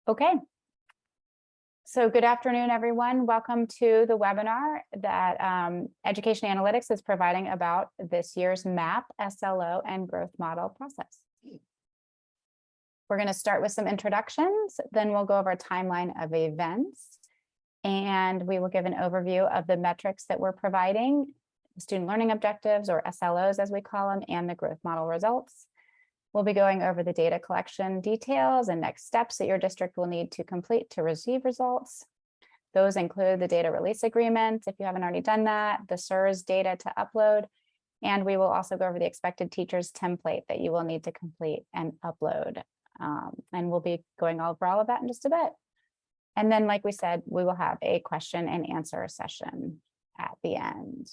Okay. So good afternoon, everyone. Welcome to the webinar that Education Analytics is providing about this year's MAP, SLO, and growth model process. We're going to start with some introductions, then we'll go over a timeline of events, and we will give an overview of the metrics that we're providing, student learning objectives, or SLOs as we call them, and the growth model results. We'll be going over the data collection details and next steps that your district will need to complete to receive results. Those include the data release agreement, if you haven't already done that, the SIRS data to upload, and we will also go over the expected teachers template that you will need to complete and upload. And we'll be going over all of that in just a bit. And then, like we said, we will have a question and answer session at the end.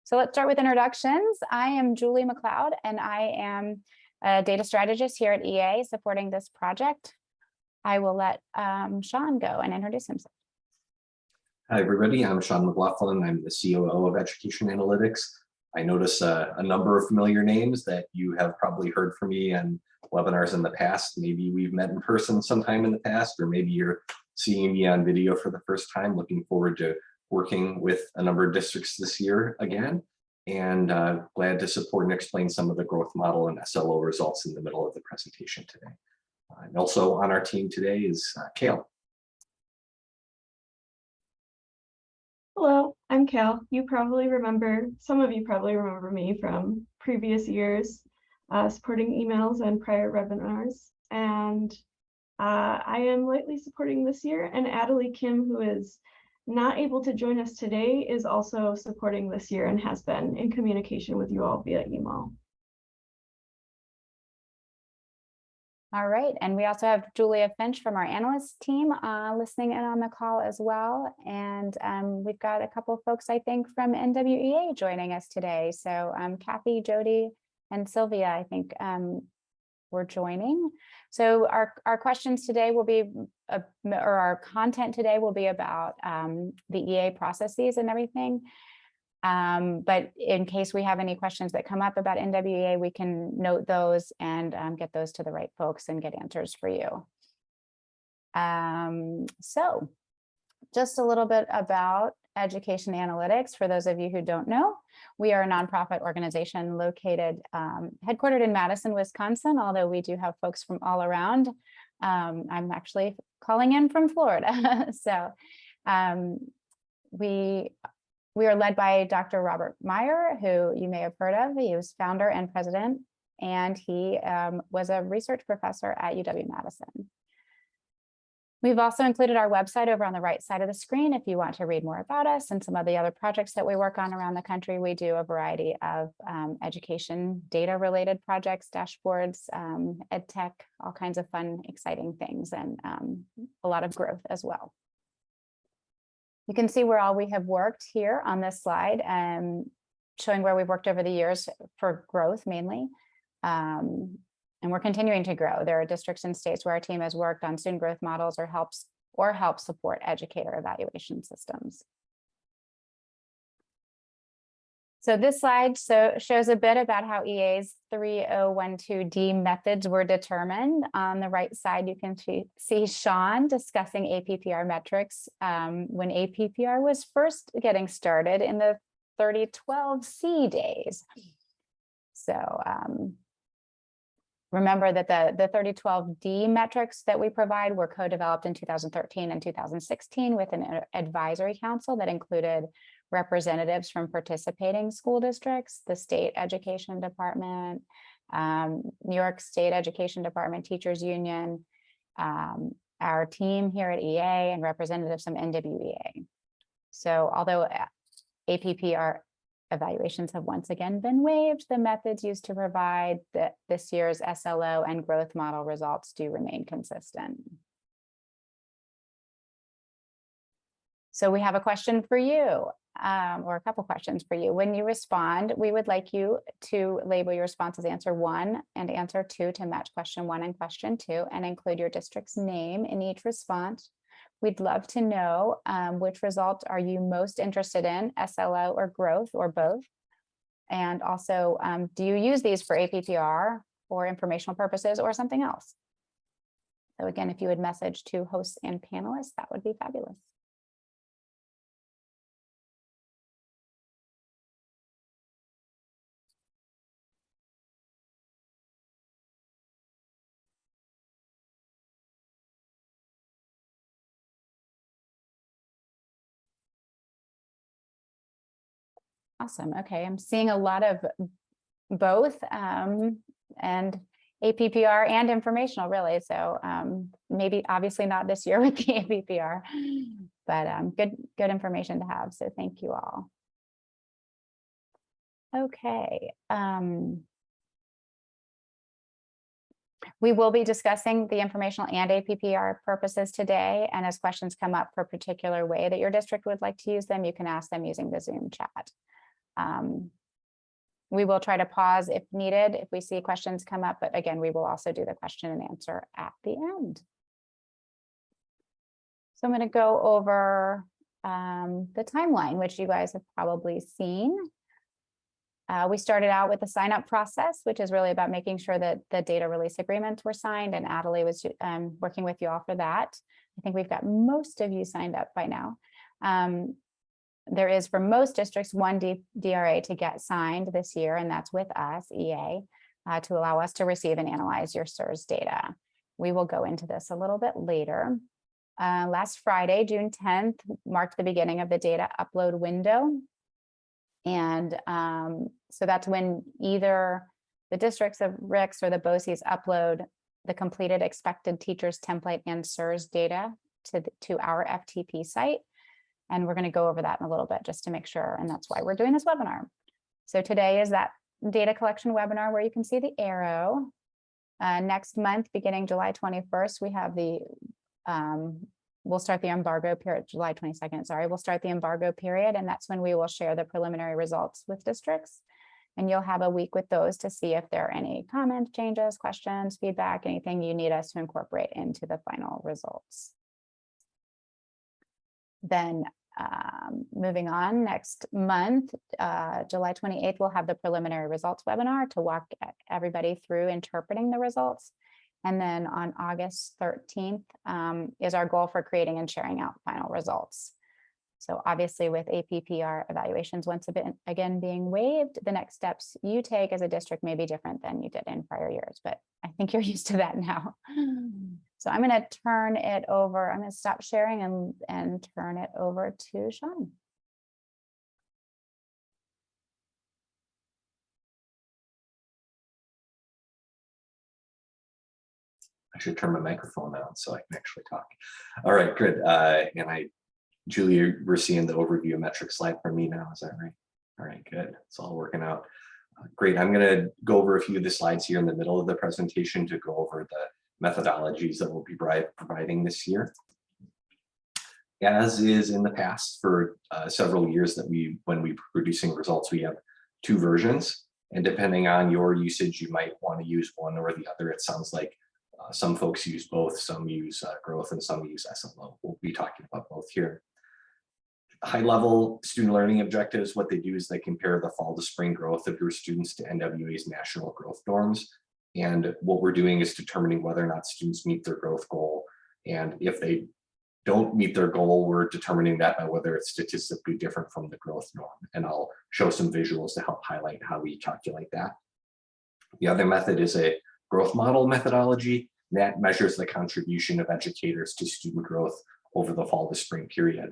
So let's start with introductions. I am Julie McLeod, and I am a data strategist here at EA supporting this project. I will let Sean go and introduce himself. Hi, everybody. I'm Sean McLaughlin. I'm the COO of Education Analytics. I notice a number of familiar names that you have probably heard from me on webinars in the past. Maybe we've met in person sometime in the past, or maybe you're seeing me on video for the first time. Looking forward to working with a number of districts this year again, and glad to support and explain some of the growth model and SLO results in the middle of the presentation today. And also on our team today is Kale. Hello, I'm Cal. Some of you probably remember me from previous years supporting emails and prior webinars. And I am lightly supporting this year, and Adelie Kim, who is not able to join us today, is also supporting this year and has been in communication with you all via email. All right, and we also have Julia Finch from our analyst team listening in on the call as well. And we've got a couple of folks, I think, from NWEA joining us today. So Kathy, Jody, and Sylvia, I think we're joining. So our questions today will be, or our content today will be about the EA processes and everything. But in case we have any questions that come up about NWEA, we can note those and get those to the right folks and get answers for you. So just a little bit about Education Analytics. For those of you who don't know, we are a nonprofit organization located, headquartered in Madison, Wisconsin, although we do have folks from all around. I'm actually calling in from Florida. So we are led by Dr. Robert Meyer, who you may have heard of. He was founder and president, and he was a research professor at UW-Madison. We've also included our website over on the right side of the screen if you want to read more about us and some of the other projects that we work on around the country. We do a variety of education data-related projects, dashboards, ed tech, all kinds of fun, exciting things, and a lot of growth as well. You can see where all we have worked here on this slide, showing where we've worked over the years for growth mainly. And we're continuing to grow. There are districts and states where our team has worked on student growth models or helps support educator evaluation systems. So this slide shows a bit about how EA's 3012D methods were determined. On the right side, you can see Sean discussing APPR metrics when APPR was first getting started in the 3012C days. So remember that the 3012D metrics that we provide were co-developed in 2013 and 2016 with an advisory council that included representatives from participating school districts, the state education department, New York State Education Department Teachers Union, our team here at EA, and representatives from NWEA. So although APPR evaluations have once again been waived, the methods used to provide this year's SLO and growth model results do remain consistent. So we have a question for you, or a couple questions for you. When you respond, we would like you to label your response as answer 1 and answer 2 to match question 1 and question 2, and include your district's name in each response. We'd love to know which result are you most interested in, SLO or growth, or both? And also, do you use these for APPR or informational purposes or something else? So again, if you would message to hosts and panelists, that would be fabulous. Awesome. Okay, I'm seeing a lot of both and APPR and informational, really. So maybe obviously not this year with the APPR, but good information to have. So thank you all. Okay. We will be discussing the informational and APPR purposes today. And as questions come up for a particular way that your district would like to use them, you can ask them using the Zoom chat. We will try to pause if needed, if we see questions come up, but again, we will also do the question and answer at the end. So I'm going to go over the timeline, which you guys have probably seen. We started out with the sign up process, which is really about making sure that the data release agreements were signed, and Adelie was working with you all for that. I think we've got most of you signed up by now. There is for most districts one DRA to get signed this year, and that's with us, EA, to allow us to receive and analyze your SERS data. We will go into this a little bit later. Last Friday, June 10th, marked the beginning of the data upload window. And so that's when either the districts of RICS or the BOCES upload the completed expected teachers template and SERS data to our FTP site. And we're going to go over that in a little bit just to make sure. And that's why we're doing this webinar. So today is that data collection webinar where you can see the arrow. Next month, beginning July 21st, we have the, we'll start the embargo period, July 22nd, sorry, we'll start the embargo period. And that's when we will share the preliminary results with districts. And you'll have a week with those to see if there are any comments, changes, questions, feedback, anything you need us to incorporate into the final results. Then moving on, next month, July 28th, we'll have the preliminary results webinar to walk everybody through interpreting the results. And then on August 13th is our goal for creating and sharing out final results. So obviously with APPR evaluations once again being waived, the next steps you take as a district may be different than you did in prior years, but I think you're used to that now. So I'm going to turn it over. I'm going to stop sharing and turn it over to Sean. I should turn my microphone on so I can actually talk. All right, good. Julie, we're seeing the overview metric slide from me now. Is that right? All right, good. It's all working out. Great. I'm going to go over a few of the slides here in the middle of the presentation to go over the methodologies that we'll be providing this year. As is in the past for several years that when we're producing results, we have two versions. And depending on your usage, you might want to use one or the other. It sounds like some folks use both, some use growth, and some use SLO. We'll be talking about both here. High-level student learning objectives, what they do is they compare the fall to spring growth of your students to NWA's national growth norms. And what we're doing is determining whether or not students meet their growth goal. And if they don't meet their goal, we're determining that by whether it's statistically different from the growth norm. And I'll show some visuals to help highlight how we calculate that. The other method is a growth model methodology that measures the contribution of educators to student growth over the fall to spring period.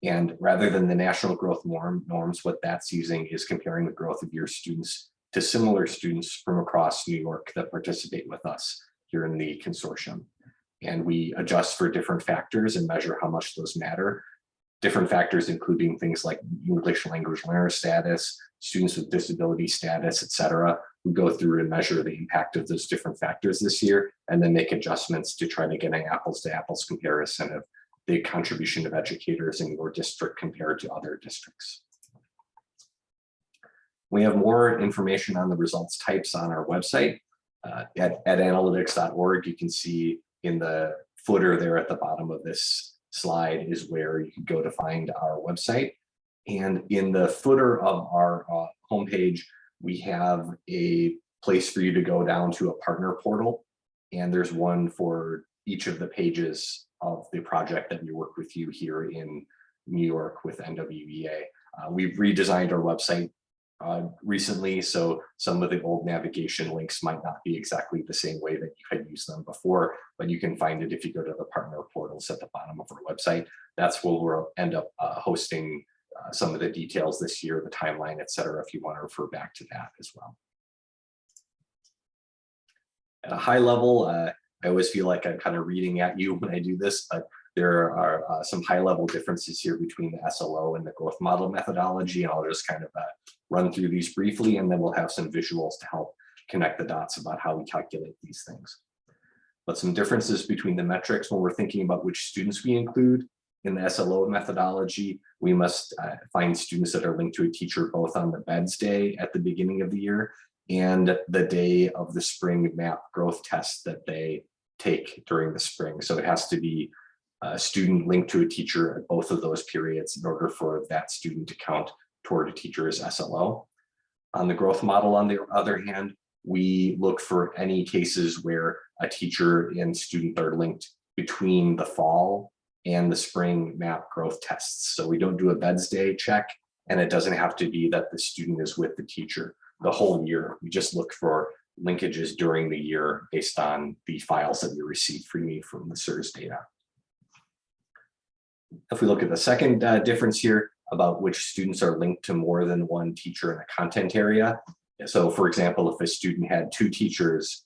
And rather than the national growth norms, what that's using is comparing the growth of your students to similar students from across New York that participate with us here in the consortium. And we adjust for different factors and measure how much those matter. Different factors including things like English language learner status, students with disability status, et cetera. We go through and measure the impact of those different factors this year and then make adjustments to try to get an apples to apples comparison of the contribution of educators in your district compared to other districts. We have more information on the results types on our website at analytics.org. You can see in the footer there at the bottom of this slide is where you can go to find our website. And in the footer of our homepage, we have a place for you to go down to a partner portal. And there's one for each of the pages of the project that we work with you here in New York with NWEA. We've redesigned our website recently, so some of the old navigation links might not be exactly the same way that you had used them before, but you can find it if you go to the partner portals at the bottom of our website. That's where we'll end up hosting some of the details this year, the timeline, et cetera, if you want to refer back to that as well. At a high level, I always feel like I'm kind of reading at you when I do this, but there are some high level differences here between the SLO and the growth model methodology. And I'll just kind of run through these briefly, and then we'll have some visuals to help connect the dots about how we calculate these things. But some differences between the metrics when we're thinking about which students we include. In the SLO methodology, we must find students that are linked to a teacher both on the BEDS day at the beginning of the year and the day of the spring MAP growth test that they take during the spring. So it has to be a student linked to a teacher at both of those periods in order for that student to count toward a teacher's SLO. On the growth model, on the other hand, we look for any cases where a teacher and student are linked between the fall and the spring MAP growth tests. So we don't do a BEDS day check, and it doesn't have to be that the student is with the teacher the whole year. We just look for linkages during the year based on the files that we receive freely from the SIRS data. If we look at the second difference here about which students are linked to more than one teacher in a content area. So for example, if a student had 2 teachers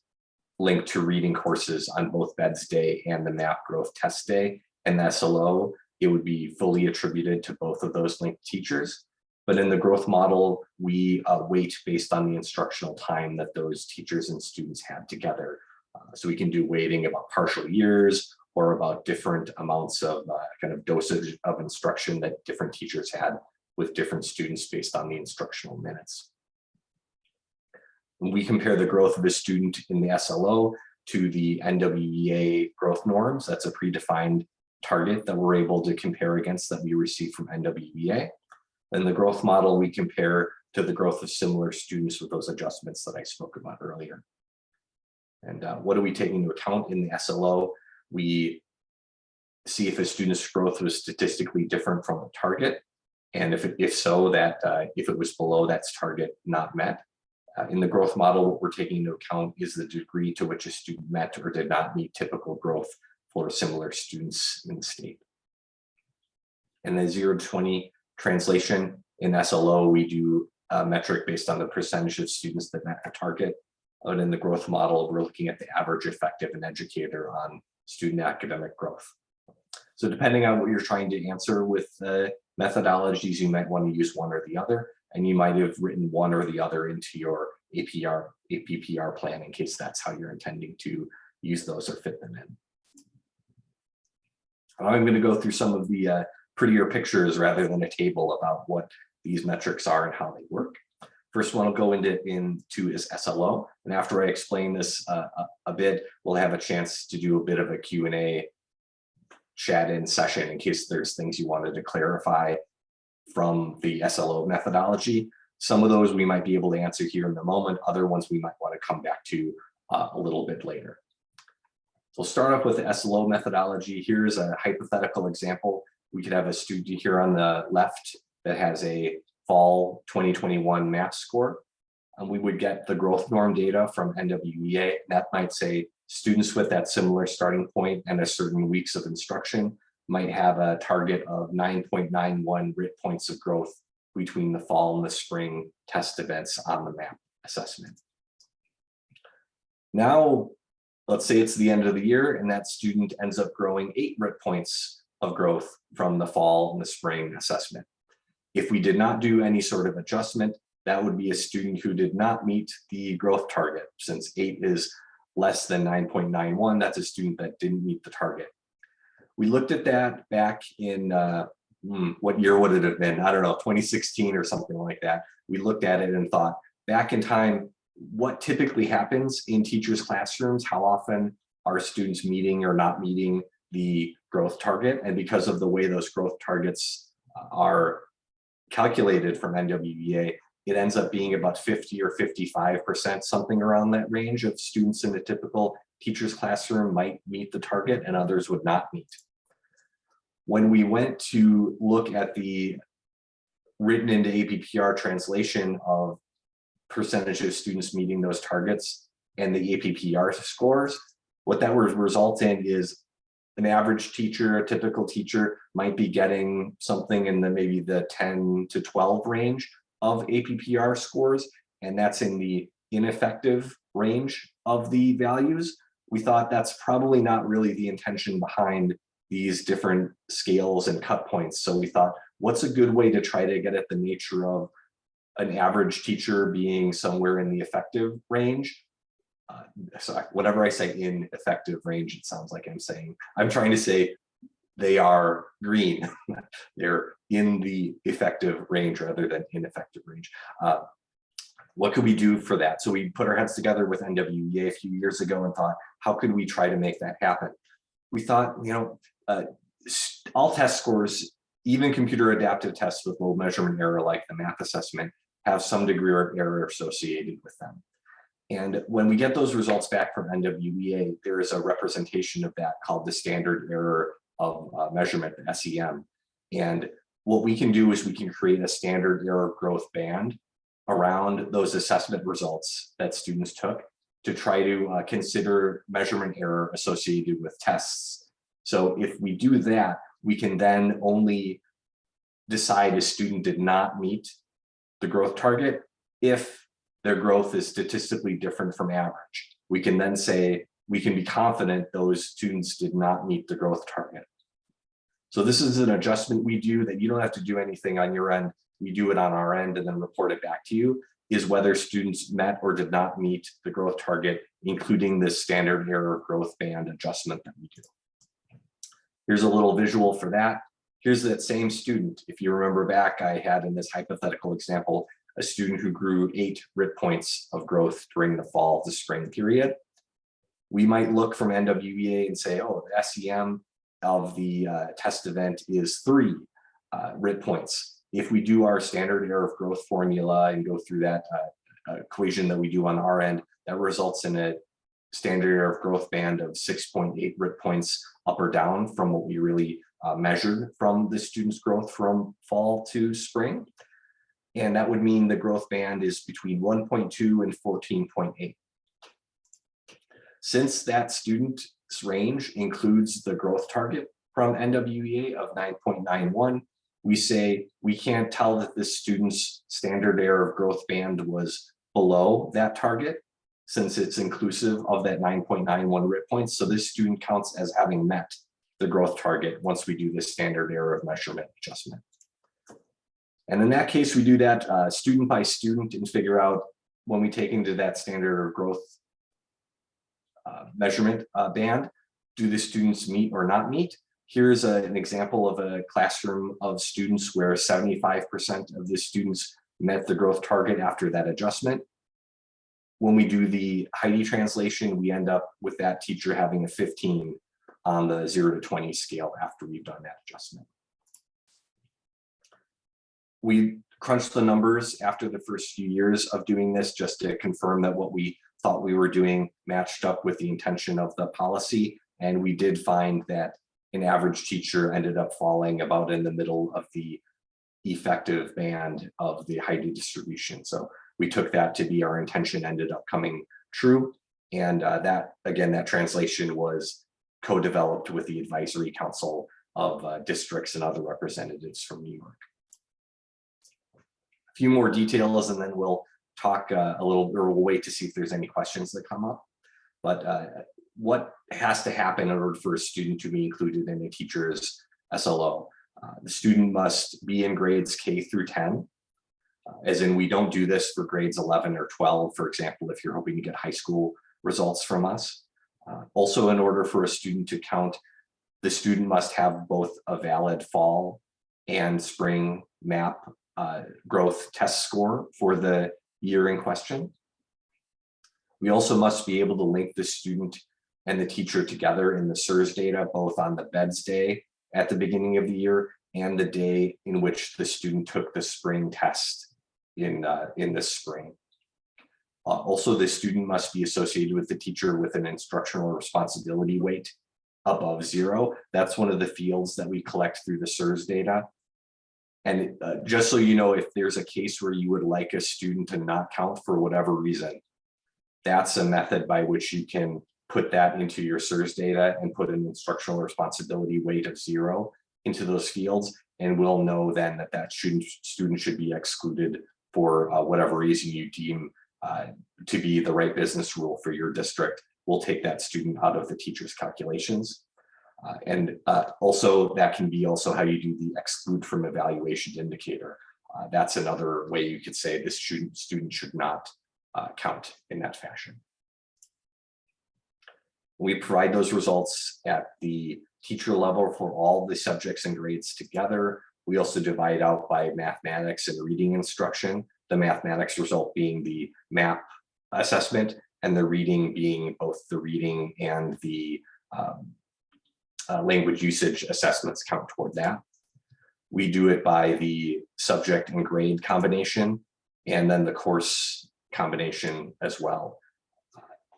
linked to reading courses on both BEDS day and the MAP growth test day and the SLO, it would be fully attributed to both of those linked teachers. But in the growth model, we weight based on the instructional time that those teachers and students had together. So we can do weighting about partial years or about different amounts of kind of dosage of instruction that different teachers had with different students based on the instructional minutes. When we compare the growth of a student in the SLO to the NWEA growth norms, that's a predefined target that we're able to compare against that we receive from NWEA. In the growth model, we compare to the growth of similar students with those adjustments that I spoke about earlier. And what do we take into account in the SLO? We see if a student's growth was statistically different from the target, and if so, that if it was below that's target not met. In the growth model, what we're taking into account is the degree to which a student met or did not meet typical growth for similar students in the state. In the 0 to 20 translation in SLO, we do a metric based on the percentage of students that met the target. But in the growth model, we're looking at the average effect of an educator on student academic growth. So depending on what you're trying to answer with the methodologies, you might want to use one or the other, and you might have written one or the other into your APPR plan in case that's how you're intending to use those or fit them in. I'm going to go through some of the prettier pictures rather than a table about what these metrics are and how they work. First one I'll go into is SLO. And after I explain this a bit, we'll have a chance to do a bit of a Q&A chat-in session in case there's things you wanted to clarify from the SLO methodology. Some of those we might be able to answer here in the moment. Other ones we might want to come back to a little bit later. So we'll start off with the SLO methodology. Here's a hypothetical example. We could have a student here on the left that has a fall 2021 MAP score. And we would get the growth norm data from NWEA. That might say students with that similar starting point and a certain weeks of instruction might have a target of 9.91 RIT points of growth between the fall and the spring test events on the MAP assessment. Now, let's say it's the end of the year and that student ends up growing 8 RIT points of growth from the fall and the spring assessment. If we did not do any sort of adjustment, that would be a student who did not meet the growth target. Since 8 is less than 9.91, that's a student that didn't meet the target. We looked at that back in, what year would it have been? I don't know, 2016 or something like that. We looked at it and thought, back in time, what typically happens in teachers' classrooms? How often are students meeting or not meeting the growth target? And because of the way those growth targets are calculated from NWEA, it ends up being about 50 or 55%, something around that range of students in a typical teacher's classroom might meet the target and others would not meet. When we went to look at the written into APPR translation of percentage of students meeting those targets and the APPR scores, what that would result in is an average teacher, a typical teacher might be getting something in the maybe the 10 to 12 range of APPR scores, and that's in the ineffective range of the values. We thought that's probably not really the intention behind these different scales and cut points. So we thought, what's a good way to try to get at the nature of an average teacher being somewhere in the effective range? So whenever I say in effective range, it sounds like I'm trying to say they are green. They're in the effective range rather than ineffective range. What could we do for that? So we put our heads together with NWEA a few years ago and thought, how could we try to make that happen? We thought, all test scores, even computer adaptive tests with low measurement error like the math assessment, have some degree of error associated with them. And when we get those results back from NWEA, there is a representation of that called the standard error of measurement, the SEM. And what we can do is we can create a standard error growth band around those assessment results that students took to try to consider measurement error associated with tests. So if we do that, we can then only decide a student did not meet the growth target if their growth is statistically different from average. We can then say, we can be confident those students did not meet the growth target. So this is an adjustment we do that you don't have to do anything on your end. We do it on our end and then report it back to you, is whether students met or did not meet the growth target, including this standard error growth band adjustment that we do. Here's a little visual for that. Here's that same student. If you remember back, I had in this hypothetical example, a student who grew 8 RIT points of growth during the fall to spring period. We might look from NWEA and say, oh, the SEM of the test event is 3 RIT points. If we do our standard error of growth formula and go through that equation that we do on our end, that results in a standard error of growth band of 6.8 RIT points up or down from what we really measured from the student's growth from fall to spring. And that would mean the growth band is between 1.2 and 14.8. Since that student's range includes the growth target from NWEA of 9.91, we say we can't tell that this student's standard error of growth band was below that target, since it's inclusive of that 9.91 RIT points. So this student counts as having met the growth target once we do this standard error of measurement adjustment. And in that case, we do that student by student and figure out when we take into that standard of growth measurement band, do the students meet or not meet? Here's an example of a classroom of students where 75% of the students met the growth target after that adjustment. When we do the Heidi translation, we end up with that teacher having a 15 on the 0 to 20 scale after we've done that adjustment. We crunched the numbers after the first few years of doing this just to confirm that what we thought we were doing matched up with the intention of the policy. And we did find that an average teacher ended up falling about in the middle of the effective band of the Heidi distribution. So we took that to be our intention, ended up coming true. And that, again, that translation was co-developed with the advisory council of districts and other representatives from New York. A few more details and then we'll talk a little, or we'll wait to see if there's any questions that come up. But what has to happen in order for a student to be included in a teacher's SLO? The student must be in grades K through 10, as in we don't do this for grades 11 or 12, for example, if you're hoping to get high school results from us. Also, in order for a student to count, the student must have both a valid fall and spring MAP growth test score for the year in question. We also must be able to link the student and the teacher together in the SIRS data, both on the BEDS day at the beginning of the year and the day in which the student took the spring test in the spring. Also, the student must be associated with the teacher with an instructional responsibility weight above 0. That's one of the fields that we collect through the SLOs data. And just so you know, if there's a case where you would like a student to not count for whatever reason, that's a method by which you can put that into your SLOs data and put an instructional responsibility weight of 0 into those fields. And we'll know then that that student should be excluded for whatever reason you deem to be the right business rule for your district. We'll take that student out of the teacher's calculations. Also, that can be also how you do the exclude from evaluation indicator. That's another way you could say this student should not count in that fashion. We provide those results at the teacher level for all the subjects and grades together. We also divide out by mathematics and reading instruction, the mathematics result being the MAP assessment and the reading being both the reading and the language usage assessments count toward that. We do it by the subject and grade combination and then the course combination as well.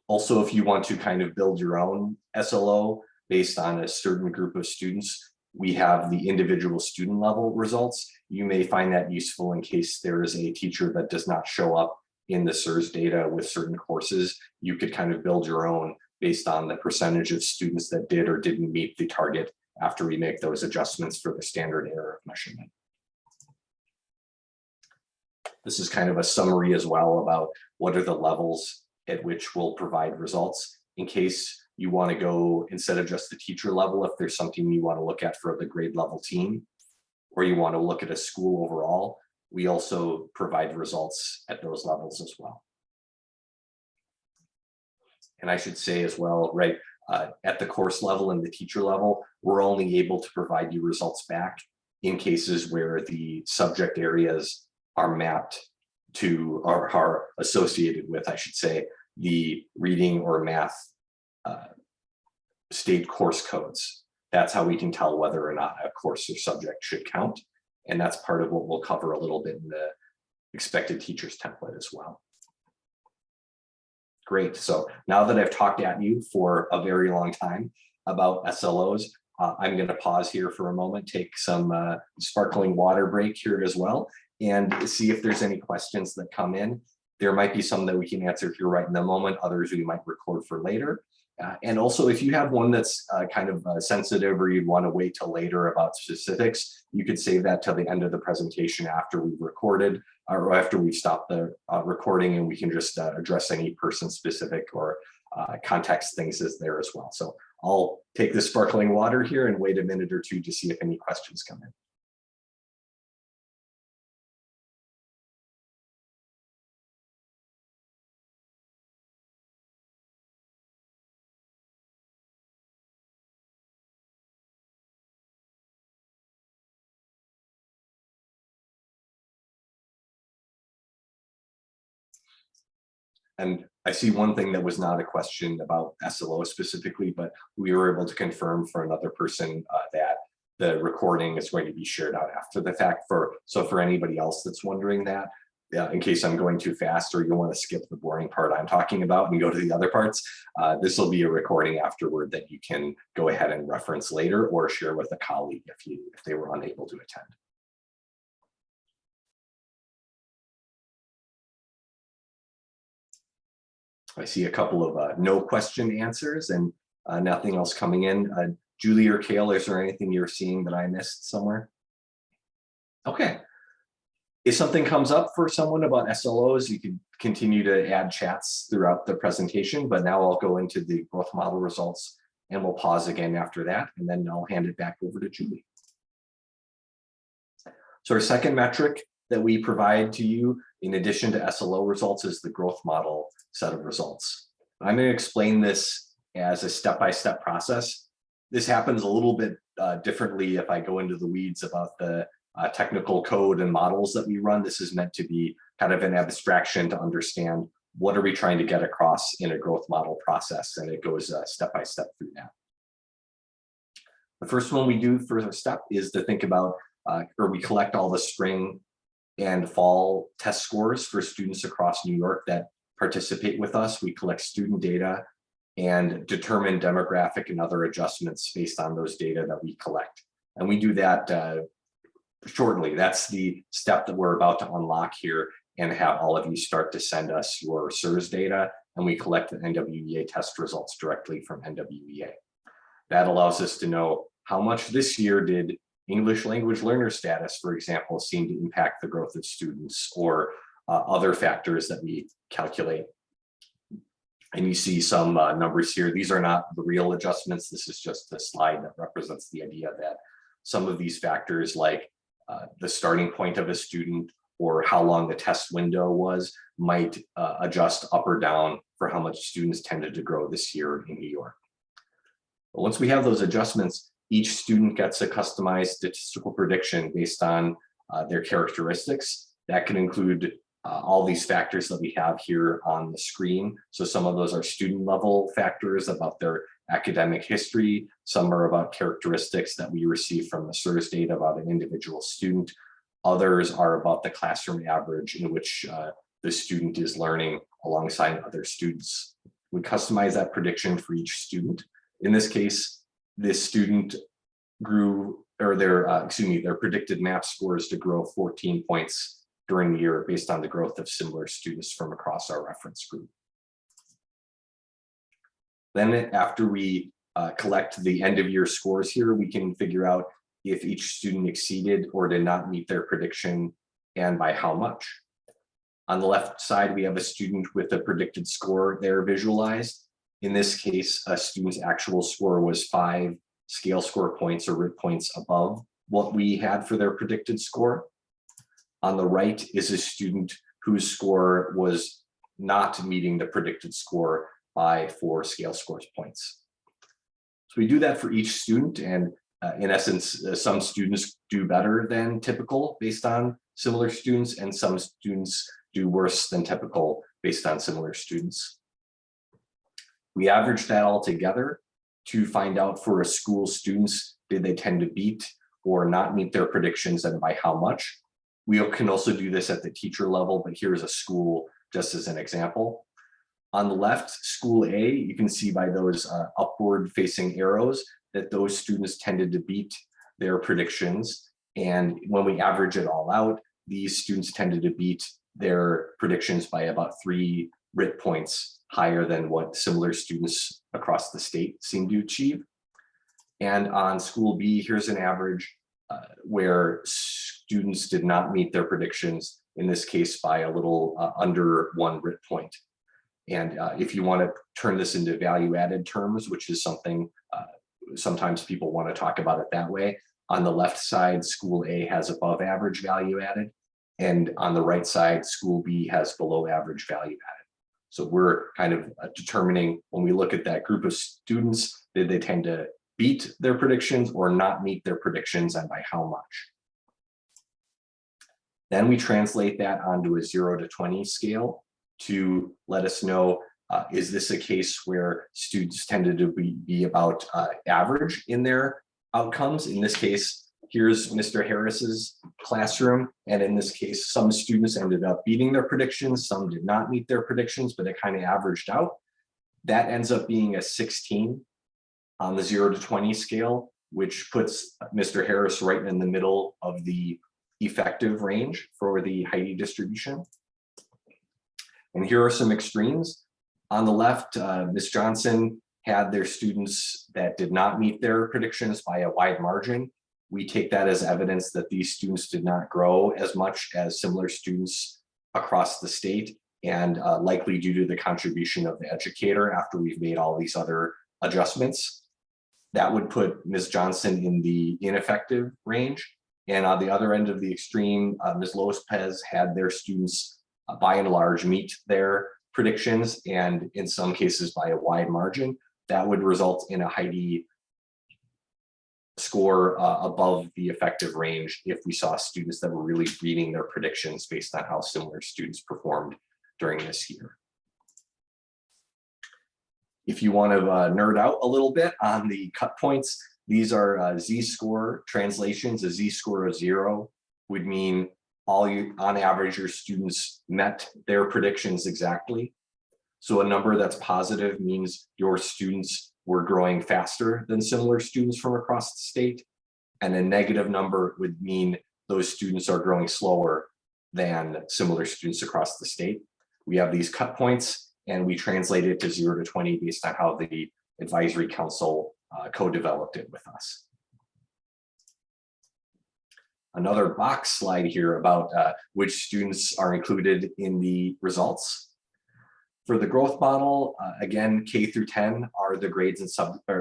Also, if you want to kind of build your own SLO based on a certain group of students, we have the individual student level results. You may find that useful in case there is a teacher that does not show up in the SLOs data with certain courses. You could kind of build your own based on the percentage of students that did or didn't meet the target after we make those adjustments for the standard error of measurement. This is kind of a summary as well about what are the levels at which we'll provide results in case you want to go instead of just the teacher level, if there's something you want to look at for the grade level team, or you want to look at a school overall, we also provide results at those levels as well. And I should say as well, right, at the course level and the teacher level, we're only able to provide you results back in cases where the subject areas are mapped to, or are associated with, I should say, the reading or math state course codes. That's how we can tell whether or not a course or subject should count. And that's part of what we'll cover a little bit in the expected teachers template as well. Great. So now that I've talked at you for a very long time about SLOs, I'm going to pause here for a moment, take some sparkling water break here as well, and see if there's any questions that come in. There might be some that we can answer here right in the moment, others we might record for later. And also, if you have one that's kind of sensitive or you'd want to wait till later about specifics, you could save that till the end of the presentation after we've recorded or after we've stopped the recording, and we can just address any person specific or context things as there as well. So I'll take the sparkling water here and wait a minute or two to see if any questions come in. And I see one thing that was not a question about SLO specifically, but we were able to confirm for another person that the recording is going to be shared out after the fact. So for anybody else that's wondering that, in case I'm going too fast or you want to skip the boring part I'm talking about and go to the other parts, this will be a recording afterward that you can go ahead and reference later or share with a colleague if they were unable to attend. I see a couple of no question answers and nothing else coming in. Julie or Kale, is there anything you're seeing that I missed somewhere? Okay. If something comes up for someone about SLOs, you can continue to add chats throughout the presentation, but now I'll go into the growth model results and we'll pause again after that, and then I'll hand it back over to Julie. So our second metric that we provide to you in addition to SLO results is the growth model set of results. I'm going to explain this as a step-by-step process. This happens a little bit differently if I go into the weeds about the technical code and models that we run. This is meant to be kind of an abstraction to understand what are we trying to get across in a growth model process, and it goes step-by-step through that. The first one we do for a step is to think about, or we collect all the spring and fall test scores for students across New York that participate with us. We collect student data and determine demographic and other adjustments based on those data that we collect. And we do that shortly. That's the step that we're about to unlock here and have all of you start to send us your SIRS data, and we collect the NWEA test results directly from NWEA. That allows us to know how much this year did English language learner status, for example, seem to impact the growth of students, or other factors that we calculate. And you see some numbers here. These are not the real adjustments. This is just a slide that represents the idea that some of these factors, like the starting point of a student or how long the test window was, might adjust up or down for how much students tended to grow this year in New York. But once we have those adjustments, each student gets a customized statistical prediction based on their characteristics. That can include all these factors that we have here on the screen. So some of those are student level factors about their academic history. Some are about characteristics that we receive from the SIRS data about an individual student. Others are about the classroom average in which the student is learning alongside other students. We customize that prediction for each student. In this case, this student grew, or their predicted MAP scores to grow 14 points during the year based on the growth of similar students from across our reference group. Then after we collect the end of year scores here, we can figure out if each student exceeded or did not meet their prediction and by how much. On the left side, we have a student with a predicted score there visualized. In this case, a student's actual score was 5 scale score points or RIT points above what we had for their predicted score. On the right is a student whose score was not meeting the predicted score by 4 scale score points. So we do that for each student, and in essence, some students do better than typical based on similar students, and some students do worse than typical based on similar students. We average that all together to find out for a school students, did they tend to beat or not meet their predictions, and by how much. We can also do this at the teacher level, but here's a school just as an example. On the left, school A, you can see by those upward facing arrows that those students tended to beat their predictions. And when we average it all out, these students tended to beat their predictions by about 3 RIT points higher than what similar students across the state seem to achieve. And on school B, here's an average where students did not meet their predictions, in this case by a little under 1 RIT point. And if you want to turn this into value added terms, which is something sometimes people want to talk about it that way, on the left side, school A has above average value added, and on the right side, school B has below average value added. So we're kind of determining, when we look at that group of students, did they tend to beat their predictions or not meet their predictions, and by how much. Then we translate that onto a 0 to 20 scale to let us know, is this a case where students tended to be about average in their outcomes? In this case, here's Mr. Harris's classroom. And in this case, some students ended up beating their predictions, some did not meet their predictions, but it kind of averaged out. That ends up being a 16 on the 0 to 20 scale, which puts Mr. Harris right in the middle of the effective range for the Heidi distribution. And here are some extremes. On the left, Ms. Johnson had their students that did not meet their predictions by a wide margin. We take that as evidence that these students did not grow as much as similar students across the state, and likely due to the contribution of the educator after we've made all these other adjustments. That would put Ms. Johnson in the ineffective range. And on the other end of the extreme, Ms. Lopez had their students by and large meet their predictions, and in some cases by a wide margin. That would result in a Heidi score above the effective range if we saw students that were really beating their predictions based on how similar students performed during this year. If you want to nerd out a little bit on the cut points, these are Z-score translations. A Z-score of 0 would mean on average, your students met their predictions exactly. So a number that's positive means your students were growing faster than similar students from across the state. And a negative number would mean those students are growing slower than similar students across the state. We have these cut points and we translate it to 0 to 20 based on how the advisory council co-developed it with us. Another box slide here about which students are included in the results. For the growth model, again, K through 10 are the grades and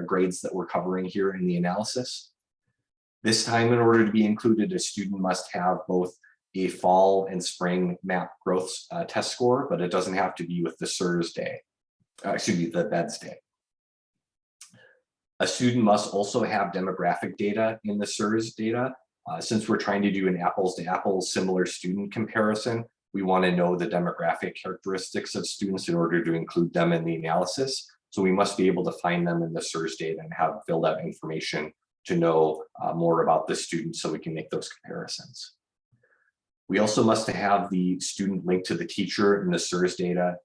grades that we're covering here in the analysis. This time, in order to be included, a student must have both a fall and spring MAP growth test score, but it doesn't have to be with the SIRS day, the BEDS day. A student must also have demographic data in the SIRS data. Since we're trying to do an apples to apples similar student comparison, we want to know the demographic characteristics of students in order to include them in the analysis. So we must be able to find them in the SIRS data and have filled out information to know more about the student so we can make those comparisons. We also must have the student linked to the teacher in the SIRS data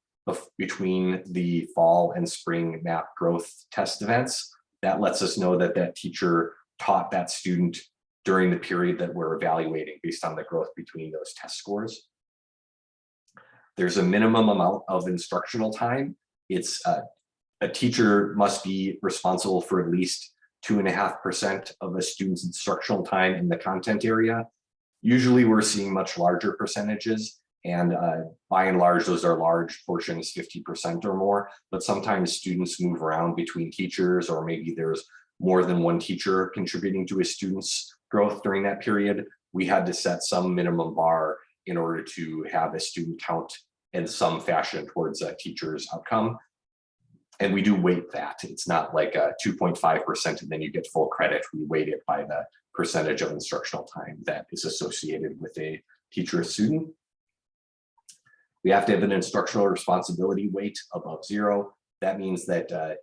between the fall and spring MAP growth test events. That lets us know that that teacher taught that student during the period that we're evaluating based on the growth between those test scores. There's a minimum amount of instructional time. It's a teacher must be responsible for at least 2.5% of a student's instructional time in the content area. Usually we're seeing much larger percentages, and by and large, those are large portions, 50% or more, but sometimes students move around between teachers, or maybe there's more than one teacher contributing to a student's growth during that period. We had to set some minimum bar in order to have a student count in some fashion towards a teacher's outcome. And we do weight that. It's not like a 2.5% and then you get full credit. We weight it by the percentage of instructional time that is associated with a teacher or student. We have to have an instructional responsibility weight above 0. That means that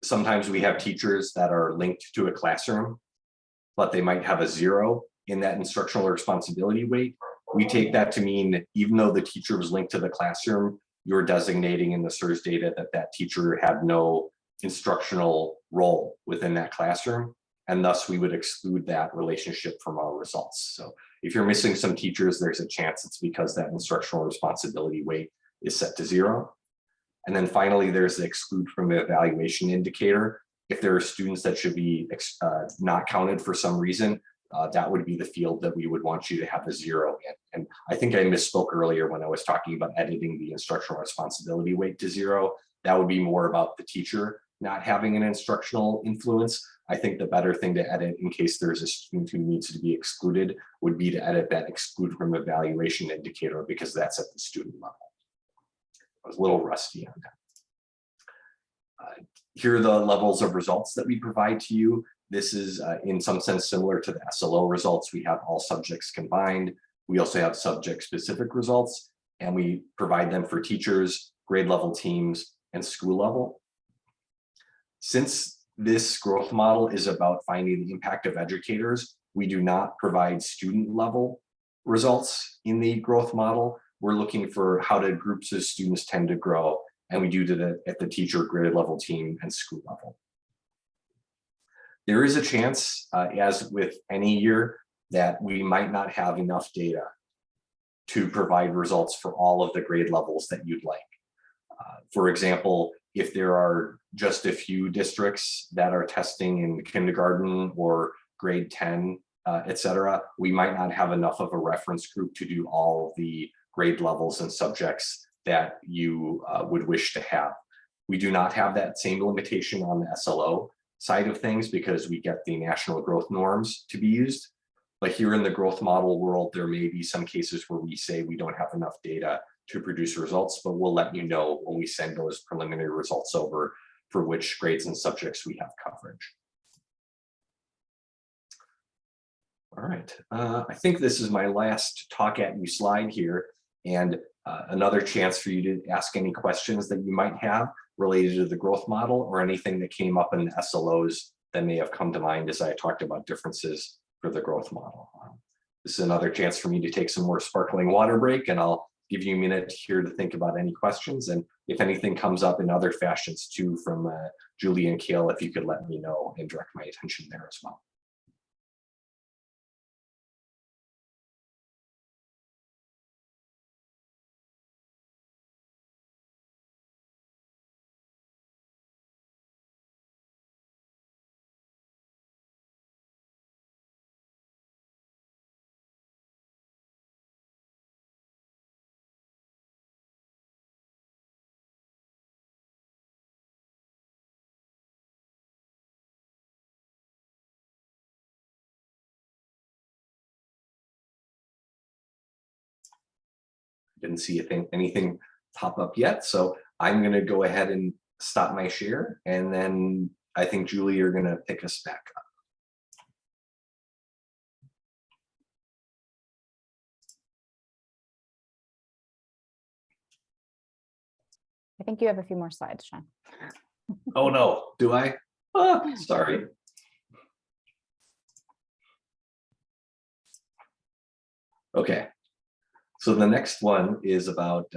sometimes we have teachers that are linked to a classroom, but they might have a 0 in that instructional responsibility weight. We take that to mean even though the teacher was linked to the classroom, you're designating in the SIRS data that that teacher had no instructional role within that classroom, and thus we would exclude that relationship from our results. So if you're missing some teachers, there's a chance it's because that instructional responsibility weight is set to 0. And then finally, there's the exclude from the evaluation indicator. If there are students that should be not counted for some reason, that would be the field that we would want you to have a 0 in. And I think I misspoke earlier when I was talking about editing the instructional responsibility weight to 0. That would be more about the teacher not having an instructional influence. I think the better thing to edit in case there's a student who needs to be excluded would be to edit that exclude from evaluation indicator, because that's at the student level. I was a little rusty on that. Here are the levels of results that we provide to you. This is in some sense similar to the SLO results. We have all subjects combined. We also have subject specific results, and we provide them for teachers, grade level teams, and school level. Since this growth model is about finding the impact of educators, we do not provide student level results in the growth model. We're looking for how do groups of students tend to grow, and we do that at the teacher, grade level, team, and school level. There is a chance, as with any year, that we might not have enough data to provide results for all of the grade levels that you'd like. For example, if there are just a few districts that are testing in kindergarten or grade 10, et cetera, we might not have enough of a reference group to do all of the grade levels and subjects that you would wish to have. We do not have that same limitation on the SLO side of things because we get the national growth norms to be used. But here in the growth model world, there may be some cases where we say we don't have enough data to produce results, but we'll let you know when we send those preliminary results over for which grades and subjects we have coverage. All right, I think this is my last talk at you slide here, and another chance for you to ask any questions that you might have related to the growth model or anything that came up in the SLOs that may have come to mind as I talked about differences for the growth model. This is another chance for me to take some more sparkling water break, and I'll give you a minute here to think about any questions. And if anything comes up in other fashions too from Julie and Kale, if you could let me know and direct my attention there as well. Didn't see anything pop up yet, so I'm going to go ahead and stop my share, and then I think Julie, you're going to pick us back up. I think you have a few more slides, Sean. Oh no, do I? Sorry. Okay, so the next one is about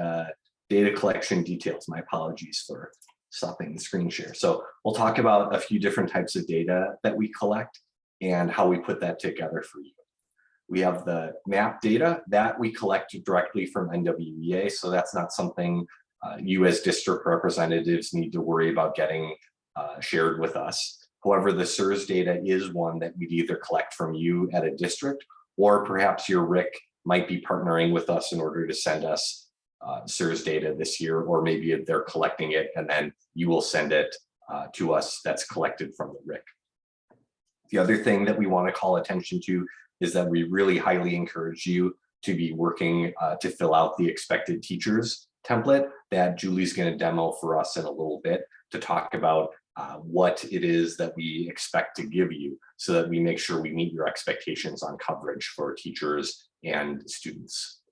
data collection details. My apologies for stopping the screen share. So we'll talk about a few different types of data that we collect and how we put that together for you. We have the map data that we collect directly from NWEA, so that's not something you as district representatives need to worry about getting shared with us. However, the SERS data is one that we'd either collect from you at a district, or perhaps your RIC might be partnering with us in order to send us SERS data this year, or maybe they're collecting it and then you will send it to us that's collected from the RIC. The other thing that we want to call attention to is that we really highly encourage you to be working to fill out the expected teachers template that Julie's going to demo for us in a little bit to talk about what it is that we expect to give you so that we make sure we meet your expectations on coverage for teachers and students.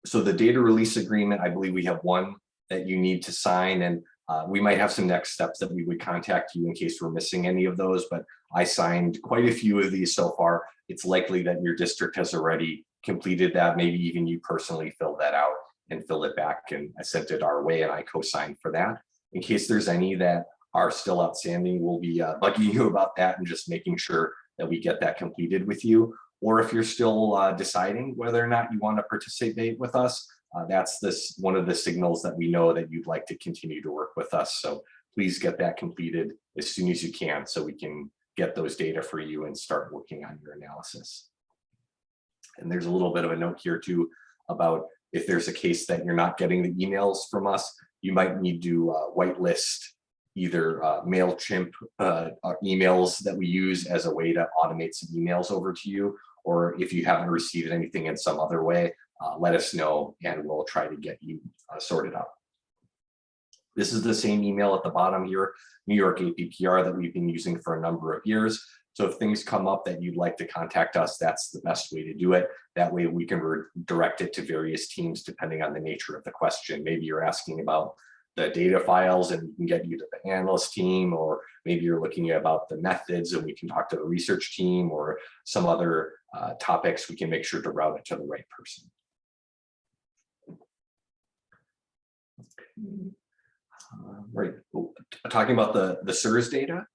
So the data release agreement, I believe we have one that you need to sign, and we might have some next steps that we would contact you in case we're missing any of those, but I signed quite a few of these so far. It's likely that your district has already completed that. Maybe even you personally filled that out and fill it back and I sent it our way, and I co-signed for that. In case there's any that are still outstanding, we'll be bugging you about that and just making sure that we get that completed with you. Or if you're still deciding whether or not you want to participate with us, that's one of the signals that we know that you'd like to continue to work with us. So please get that completed as soon as you can so we can get those data for you and start working on your analysis. And there's a little bit of a note here too about if there's a case that you're not getting the emails from us, you might need to whitelist either MailChimp emails that we use as a way to automate some emails over to you, or if you haven't received anything in some other way, let us know and we'll try to get you sorted out. This is the same email at the bottom here, New York APPR, that we've been using for a number of years. So if things come up that you'd like to contact us, that's the best way to do it. That way we can redirect it to various teams depending on the nature of the question. Maybe you're asking about the data files and we can get you to the analyst team, or maybe you're looking about the methods and we can talk to the research team, or some other topics. We can make sure to route it to the right person. Right, talking about the SERS data.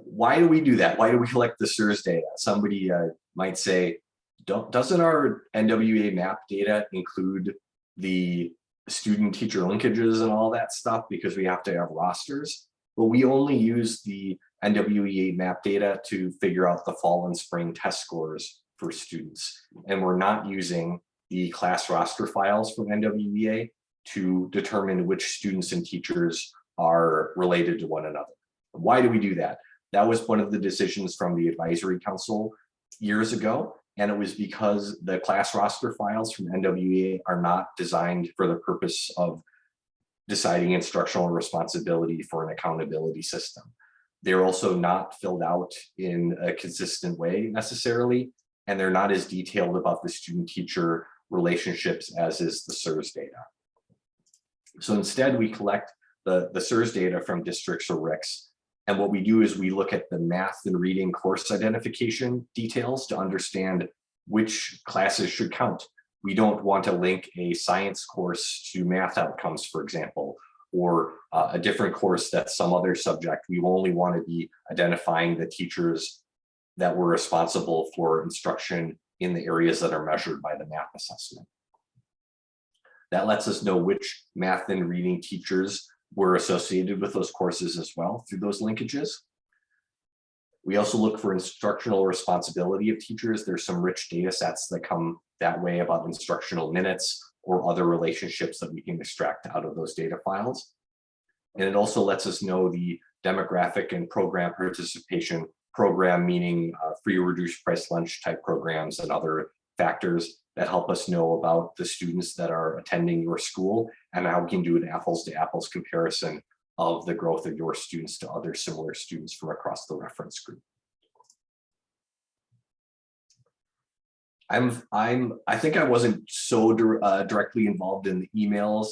Why do we do that? Why do we collect the SERS data? Somebody might say, doesn't our NWEA map data include the student teacher linkages and all that stuff because we have to have rosters? But we only use the NWEA map data to figure out the fall and spring test scores for students. And we're not using the class roster files from NWEA to determine which students and teachers are related to one another. Why do we do that? That was one of the decisions from the advisory council years ago. And it was because the class roster files from NWEA are not designed for the purpose of deciding instructional responsibility for an accountability system. They're also not filled out in a consistent way necessarily, and they're not as detailed about the student-teacher relationships as is the SERS data. So instead, we collect the SERS data from districts or RICs. And what we do is we look at the math and reading course identification details to understand which classes should count We don't want to link a science course to math outcomes, for example, or a different course that's some other subject. We only want to be identifying the teachers that were responsible for instruction in the areas that are measured by the math assessment. That lets us know which math and reading teachers were associated with those courses as well through those linkages. We also look for instructional responsibility of teachers. There's some rich data sets that come that way about instructional minutes or other relationships that we can extract out of those data files. And it also lets us know the demographic and program participation, program meaning free or reduced price lunch type programs and other factors that help us know about the students that are attending your school and how we can do an apples to apples comparison of the growth of your students to other similar students from across the reference group. I think I wasn't so directly involved in the emails,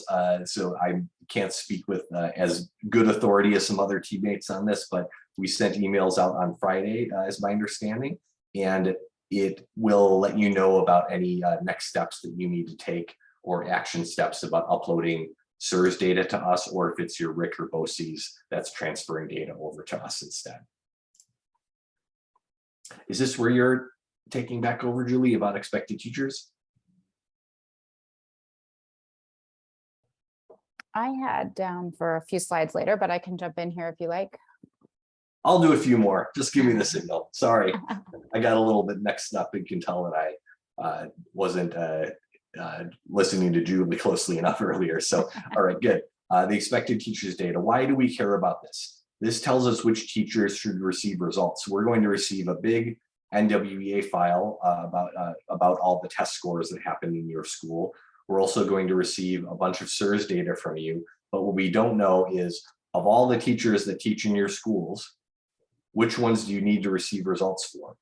so I can't speak with as good authority as some other teammates on this, but we sent emails out on Friday, is my understanding, and it will let you know about any next steps that you need to take or action steps about uploading SIRS data to us, or if it's your RIC or BOCES that's transferring data over to us instead. Is this where you're taking back over, Julie, about expected teachers? I had down for a few slides later, but I can jump in here if you like. I'll do a few more. Just give me the signal. Sorry, I got a little bit mixed up and can tell that I wasn't listening to Julie closely enough earlier. So, all right, good. The expected teachers data. Why do we care about this? This tells us which teachers should receive results. We're going to receive a big NWEA file about all the test scores that happen in your school. We're also going to receive a bunch of SIRS data from you. But what we don't know is, of all the teachers that teach in your schools, which ones do you need to receive results for?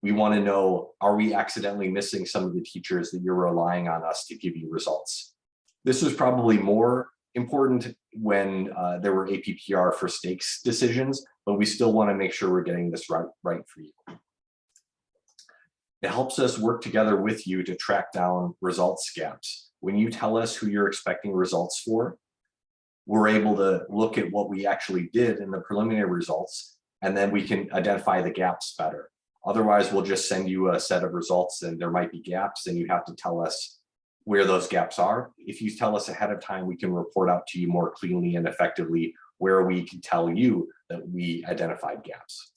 We want to know, are we accidentally missing some of the teachers that you're relying on us to give you results? This was probably more important when there were APPR for stakes decisions, but we still want to make sure we're getting this right for you. It helps us work together with you to track down results gaps. When you tell us who you're expecting results for, we're able to look at what we actually did in the preliminary results, and then we can identify the gaps better. Otherwise, we'll just send you a set of results and there might be gaps and you have to tell us where those gaps are. If you tell us ahead of time, we can report out to you more cleanly and effectively where we can tell you that we identified gaps.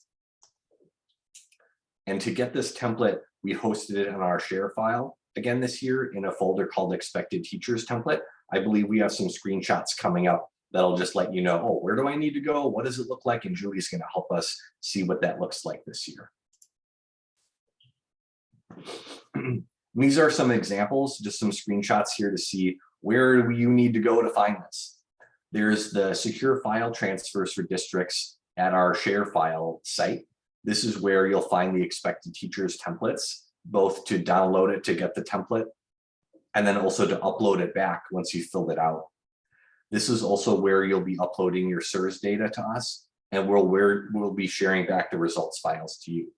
And to get this template, we hosted it in our share file again this year in a folder called Expected Teachers Template. I believe we have some screenshots coming up that'll just let you know, oh, where do I need to go? What does it look like? And Julie's going to help us see what that looks like this year. These are some examples, just some screenshots here to see where you need to go to find this. There's the secure file transfers for districts at our share file site. This is where you'll find the expected teachers templates, both to download it to get the template, and then also to upload it back once you filled it out. This is also where you'll be uploading your SIRS data to us, and we'll be sharing back the results files to you.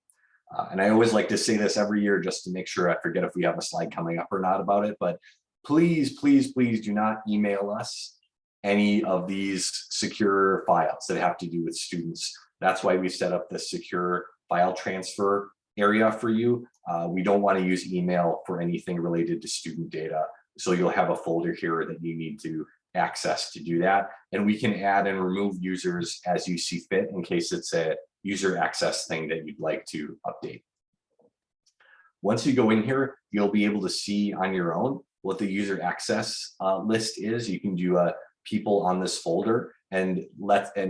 And I always like to say this every year just to make sure I forget if we have a slide coming up or not about it, but please, please, please do not email us any of these secure files that have to do with students. That's why we set up the secure file transfer area for you. We don't want to use email for anything related to student data. So you'll have a folder here that you need to access to do that. And we can add and remove users as you see fit in case it's a user access thing that you'd like to update. Once you go in here, you'll be able to see on your own what the user access list is. You can do people on this folder and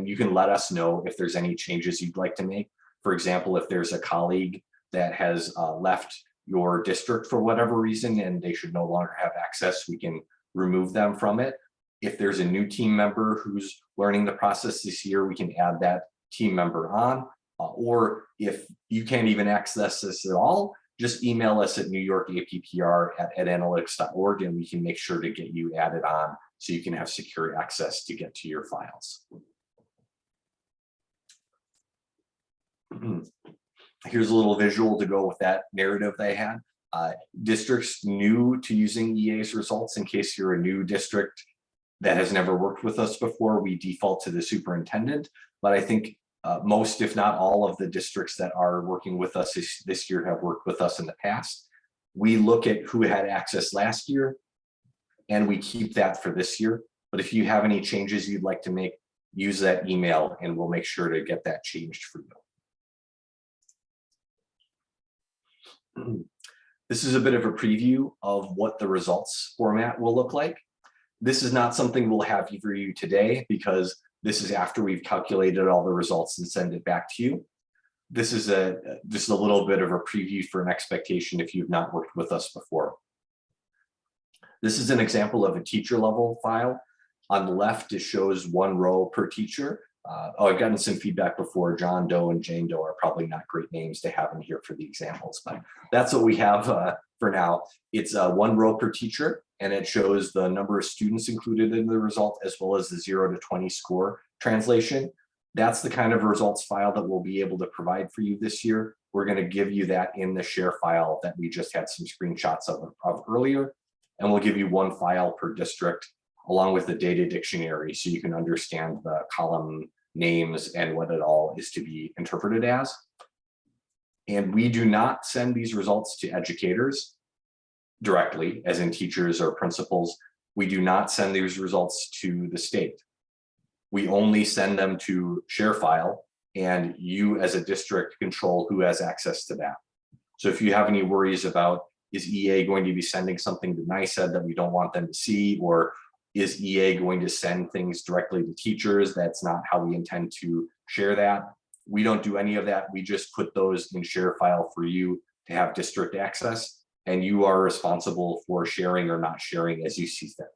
you can let us know if there's any changes you'd like to make. For example, if there's a colleague that has left your district for whatever reason and they should no longer have access, we can remove them from it. If there's a new team member who's learning the process this year, we can add that team member on. Or if you can't even access this at all, just email us at newyorkappr@edanalytics.org and we can make sure to get you added on so you can have secure access to get to your files. Here's a little visual to go with that narrative they had. Districts new to using EA's results, in case you're a new district that has never worked with us before, we default to the superintendent. But I think most, if not all, of the districts that are working with us this year have worked with us in the past. We look at who had access last year and we keep that for this year. But if you have any changes you'd like to make, use that email and we'll make sure to get that changed for you. This is a bit of a preview of what the results format will look like. This is not something we'll have for you today because this is after we've calculated all the results and send it back to you. This is just a little bit of a preview for an expectation if you've not worked with us before. This is an example of a teacher level file. On the left, it shows one row per teacher. I've gotten some feedback before. John Doe and Jane Doe are probably not great names to have in here for the examples, but that's what we have for now. It's one row per teacher, and it shows the number of students included in the result, as well as the 0 to 20 score translation. That's the kind of results file that we'll be able to provide for you this year. We're going to give you that in the share file that we just had some screenshots of earlier, and we'll give you one file per district, along with the data dictionary, so you can understand the column names and what it all is to be interpreted as. And we do not send these results to educators directly, as in teachers or principals. We do not send these results to the state. We only send them to ShareFile, and you as a district control who has access to that. So if you have any worries about, is EA going to be sending something to NICEAD that we don't want them to see, or is EA going to send things directly to teachers? That's not how we intend to share that. We don't do any of that. We just put those in ShareFile for you to have district access, and you are responsible for sharing or not sharing as you see fit.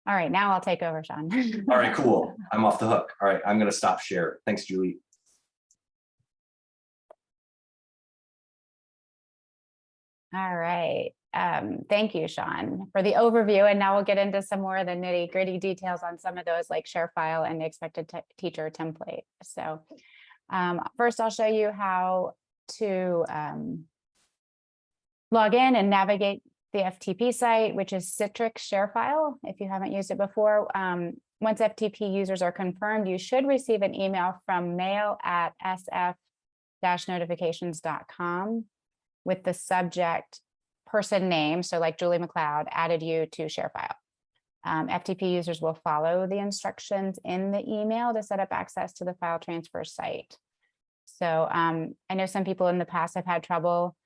All right, now I'll take over, Sean. All right, cool. I'm off the hook. All right, I'm going to stop share. Thanks, Julie. All right. Thank you, Sean, for the overview. And now we'll get into some more of the nitty gritty details on some of those, like ShareFile and the expected teacher template. So first, I'll show you how to log in and navigate the FTP site, which is Citrix ShareFile. If you haven't used it before, once FTP users are confirmed, you should receive an email from mail@sf-notifications.com with the subject person name. So like Julie McLeod added you to ShareFile. FTP users will follow the instructions in the email to set up access to the file transfer site. So I know some people in the past have had trouble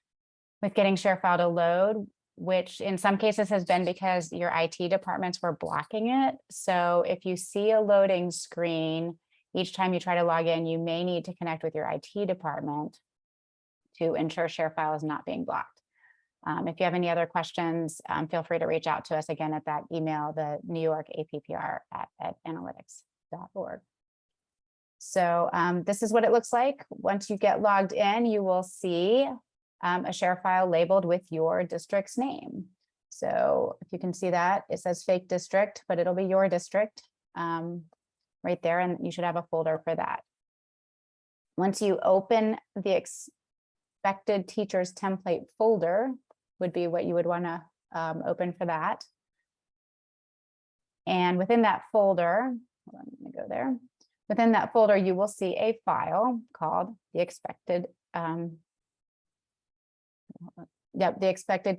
with getting ShareFile to load, which in some cases has been because your IT departments were blocking it. So if you see a loading screen, each time you try to log in, you may need to connect with your IT department to ensure ShareFile is not being blocked. If you have any other questions, feel free to reach out to us again at that email, the New York APPR@analytics.org. So this is what it looks like. Once you get logged in, you will see a ShareFile labeled with your district's name. So if you can see that, it says fake district, but it'll be your district right there, and you should have a folder for that. Once you open the expected teachers template folder, would be what you would want to open for that. And within that folder, hold on, I'm going to go there. Within that folder, you will see a file called the expected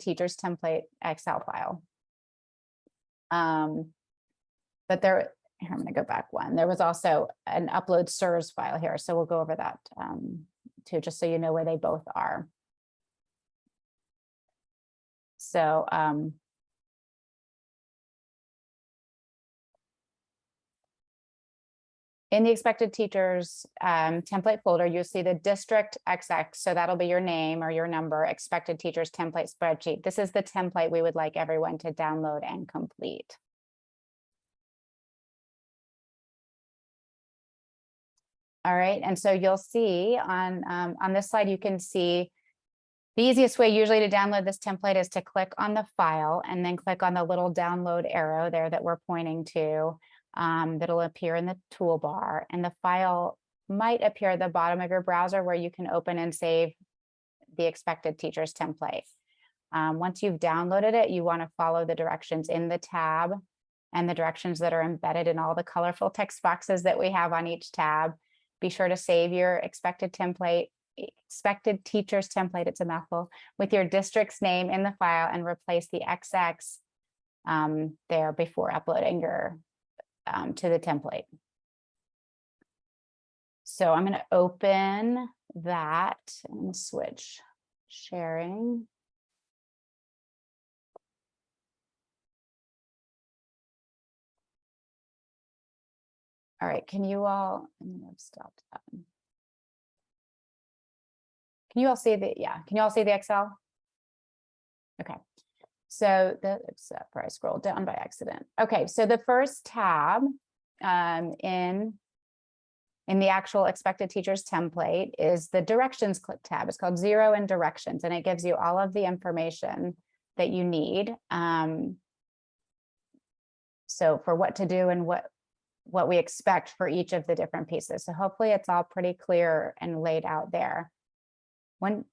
teachers template Excel file. But here, I'm going to go back one. There was also an upload SIRS file here, so we'll go over that too, just so you know where they both are. So in the expected teachers template folder, you'll see the district XX. So that'll be your name or your number, expected teachers template spreadsheet. This is the template we would like everyone to download and complete. All right, and so you'll see on this slide, you can see the easiest way usually to download this template is to click on the file and then click on the little download arrow there that we're pointing to. That'll appear in the toolbar, and the file might appear at the bottom of your browser where you can open and save the expected teachers template. Once you've downloaded it, you want to follow the directions in the tab and the directions that are embedded in all the colorful text boxes that we have on each tab. Be sure to save your expected teachers template, it's a mouthful, with your district's name in the file and replace the XX there before uploading your to the template. So I'm going to open that and switch sharing. All right, can you all, I've stopped that. Can you all see the, can you all see the Excel? Okay, so except for I scrolled down by accident. Okay, so the first tab in the actual expected teachers template is the directions tab. It's called 0 and directions, and it gives you all of the information that you need. So for what to do and what we expect for each of the different pieces. So hopefully it's all pretty clear and laid out there. When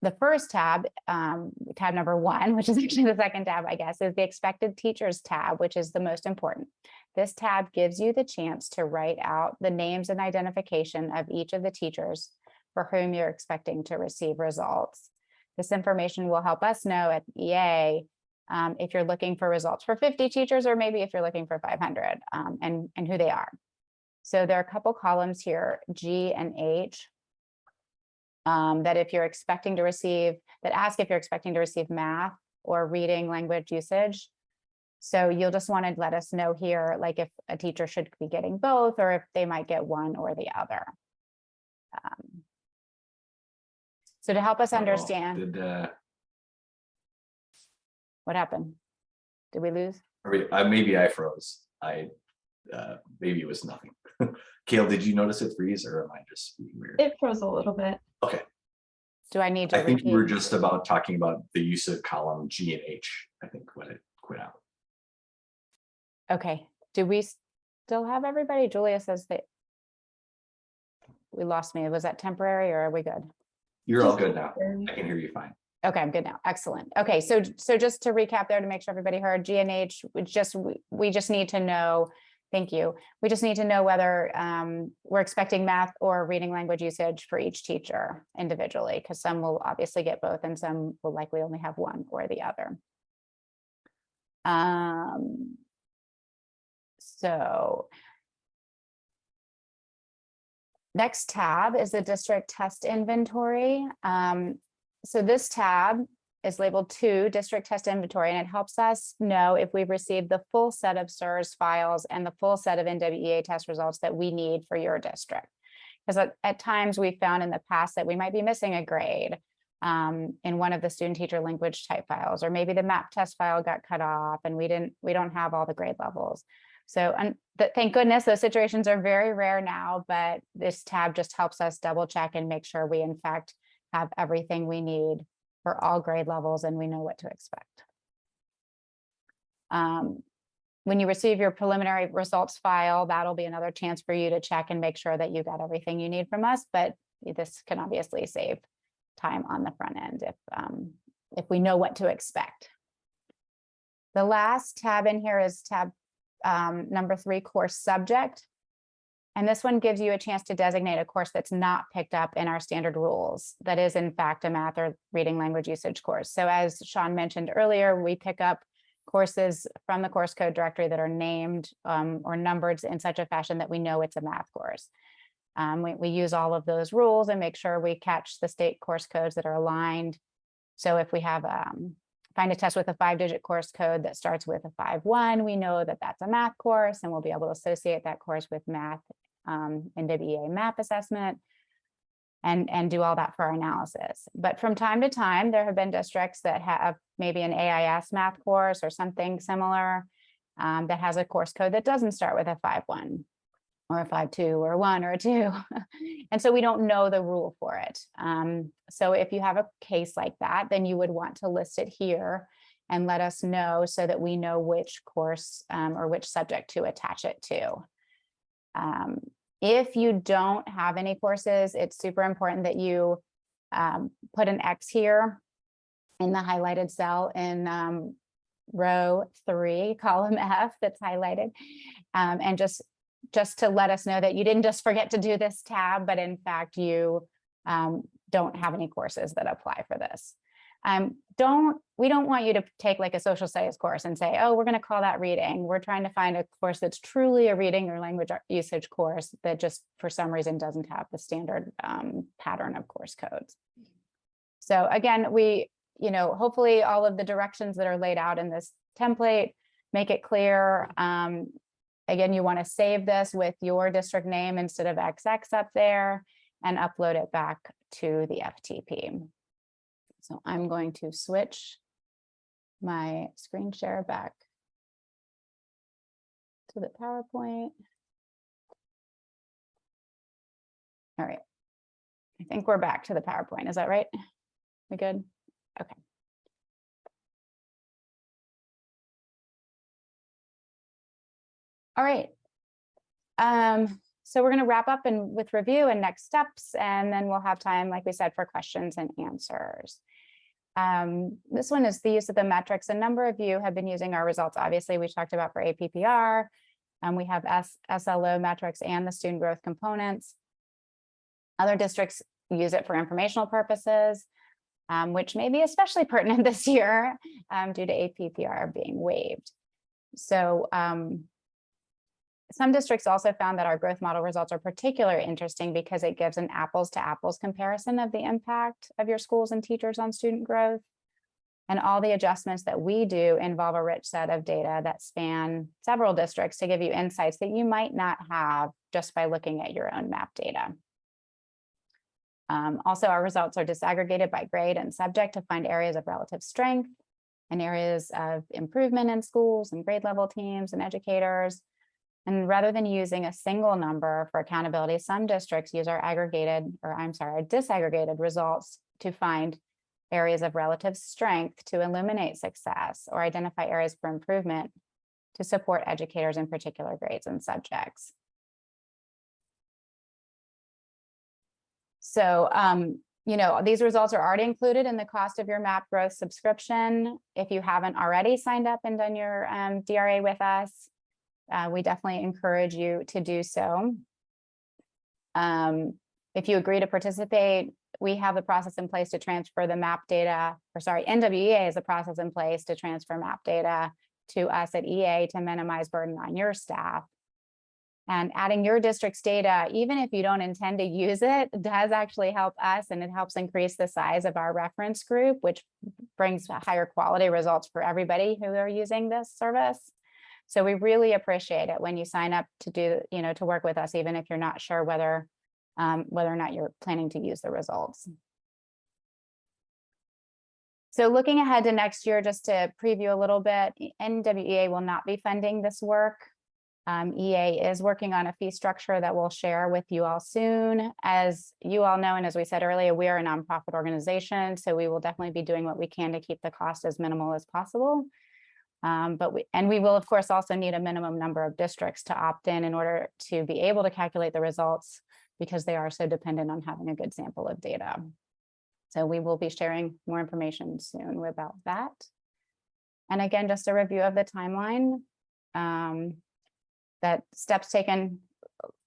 the first tab, tab number 1, which is actually the second tab, I guess, is the expected teachers tab, which is the most important. This tab gives you the chance to write out the names and identification of each of the teachers for whom you're expecting to receive results. This information will help us know at EA if you're looking for results for 50 teachers, or maybe if you're looking for 500 and who they are. So there are a couple columns here, G and H, that if you're expecting to receive, that ask if you're expecting to receive math or reading language usage. So you'll just want to let us know here, like if a teacher should be getting both, or if they might get one or the other. So to help us understand. What happened? Did we lose? Maybe I froze. Maybe it was nothing. Kale, did you notice it freeze, or am I just being weird? It froze a little bit. Okay. Do I need to I think repeat? we were just about talking about the use of column G and H, I think, when it quit out. Okay. Do we still have everybody? Julia says that we lost me. Was that temporary, or are we good? You're all good now. I can hear you fine. Okay, I'm good now. Excellent. Okay, so just to recap there, to make sure everybody heard, G and H, we just need to know. Thank you. We just need to know whether we're expecting math or reading language usage for each teacher individually, because some will obviously get both and some will likely only have one or the other. So next tab is the district test inventory. So this tab is labeled 2, district test inventory, and it helps us know if we've received the full set of SIRS files and the full set of NWEA test results that we need for your district. Because at times we found in the past that we might be missing a grade in one of the student teacher language type files, or maybe the map test file got cut off and we don't have all the grade levels. So thank goodness those situations are very rare now, but this tab just helps us double check and make sure we in fact have everything we need for all grade levels and we know what to expect. When you receive your preliminary results file, that'll be another chance for you to check and make sure that you got everything you need from us, but this can obviously save time on the front end if we know what to expect. The last tab in here is tab number 3, course subject. And this one gives you a chance to designate a course that's not picked up in our standard rules, that is in fact a math or reading language usage course. So as Sean mentioned earlier, we pick up courses from the course code directory that are named or numbered in such a fashion that we know it's a math course. We use all of those rules and make sure we catch the state course codes that are aligned. So if we have find a test with a 5-digit course code that starts with a 5-1, we know that that's a math course, and we'll be able to associate that course with math NWEA map assessment and do all that for our analysis. But from time to time, there have been districts that have maybe an AIS math course or something similar that has a course code that doesn't start with a 5-1 or a 5-2 or a 1 or a 2. And so we don't know the rule for it. So if you have a case like that, then you would want to list it here and let us know so that we know which course or which subject to attach it to. If you don't have any courses, it's super important that you put an X here in the highlighted cell in row 3, column F that's highlighted. And just to let us know that you didn't just forget to do this tab, but in fact, you don't have any courses that apply for this. We don't want you to take like a social studies course and say, oh, we're going to call that reading. We're trying to find a course that's truly a reading or language usage course that just for some reason doesn't have the standard pattern of course codes. So again, hopefully all of the directions that are laid out in this template make it clear. Again, you want to save this with your district name instead of XX up there and upload it back to the FTP. So I'm going to switch my screen share back to the PowerPoint. All right. I think we're back to the PowerPoint. Is that right? We good? Okay. All right. So we're going to wrap up with review and next steps, and then we'll have time, like we said, for questions and answers. This one is the use of the metrics. A number of you have been using our results. Obviously, we talked about for APPR, and we have SLO metrics and the student growth components. Other districts use it for informational purposes, which may be especially pertinent this year due to APPR being waived. So some districts also found that our growth model results are particularly interesting because it gives an apples to apples comparison of the impact of your schools and teachers on student growth. And all the adjustments that we do involve a rich set of data that span several districts to give you insights that you might not have just by looking at your own map data. Also, our results are disaggregated by grade and subject to find areas of relative strength and areas of improvement in schools and grade level teams and educators. And rather than using a single number for accountability, some districts use our disaggregated results to find areas of relative strength to illuminate success or identify areas for improvement to support educators in particular grades and subjects. So, these results are already included in the cost of your map growth subscription. If you haven't already signed up and done your DRA with us, we definitely encourage you to do so. If you agree to participate, we have the process in place to transfer the map data, NWEA has a process in place to transfer map data to us at EA to minimize burden on your staff. And adding your district's data, even if you don't intend to use it, does actually help us, and it helps increase the size of our reference group, which brings higher quality results for everybody who are using this service. So we really appreciate it when you sign up to do, to work with us, even if you're not sure whether or not you're planning to use the results. So looking ahead to next year, just to preview a little bit, NWEA will not be funding this work. EA is working on a fee structure that we'll share with you all soon. As you all know, and as we said earlier, we are a nonprofit organization, so we will definitely be doing what we can to keep the cost as minimal as possible. We will, of course, also need a minimum number of districts to opt in order to be able to calculate the results, because they are so dependent on having a good sample of data. So we will be sharing more information soon about that. And again, just a review of the timeline. That steps taken,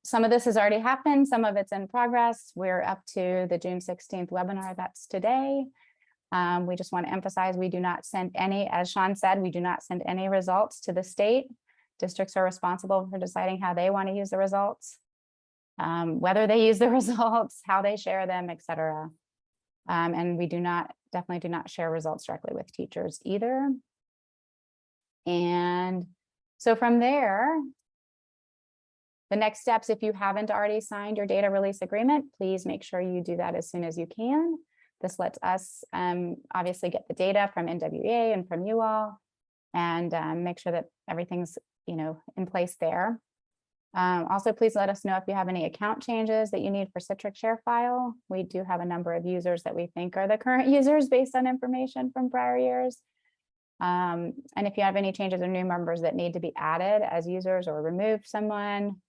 some of this has already happened, some of it's in progress. We're up to the June 16th webinar, that's today. We just want to emphasize we do not send any, as Sean said, we do not send any results to the state. Districts are responsible for deciding how they want to use the results, whether they use the results, how they share them, etc. And we definitely do not share results directly with teachers either. And so from there, the next steps, if you haven't already signed your data release agreement, please make sure you do that as soon as you can. This lets us obviously get the data from NWEA and from you all, and make sure that everything's in place there. Also, please let us know if you have any account changes that you need for Citrix ShareFile. We do have a number of users that we think are the current users based on information from prior years. And if you have any changes or new members that need to be added as users or remove someone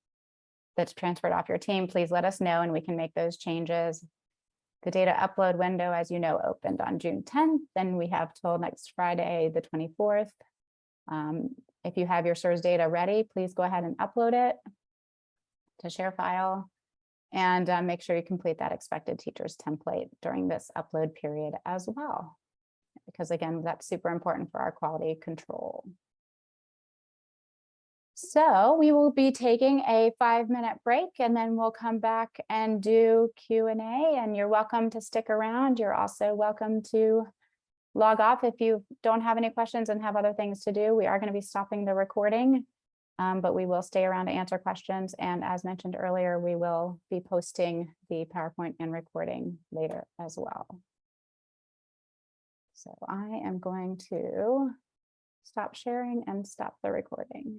that's transferred off your team, please let us know and we can make those changes. The data upload window, as you know, opened on June 10th, and we have till next Friday, the 24th. If you have your SIRS data ready, please go ahead and upload it to share file, and make sure you complete that expected teachers template during this upload period as well, because again, that's super important for our quality control. So we will be taking a 5-minute break, and then we'll come back and do Q&A, and you're welcome to stick around. You're also welcome to log off if you don't have any questions and have other things to do. We are going to be stopping the recording, but we will stay around to answer questions. And as mentioned earlier, we will be posting the PowerPoint and recording later as well. So I am going to stop sharing and stop the recording.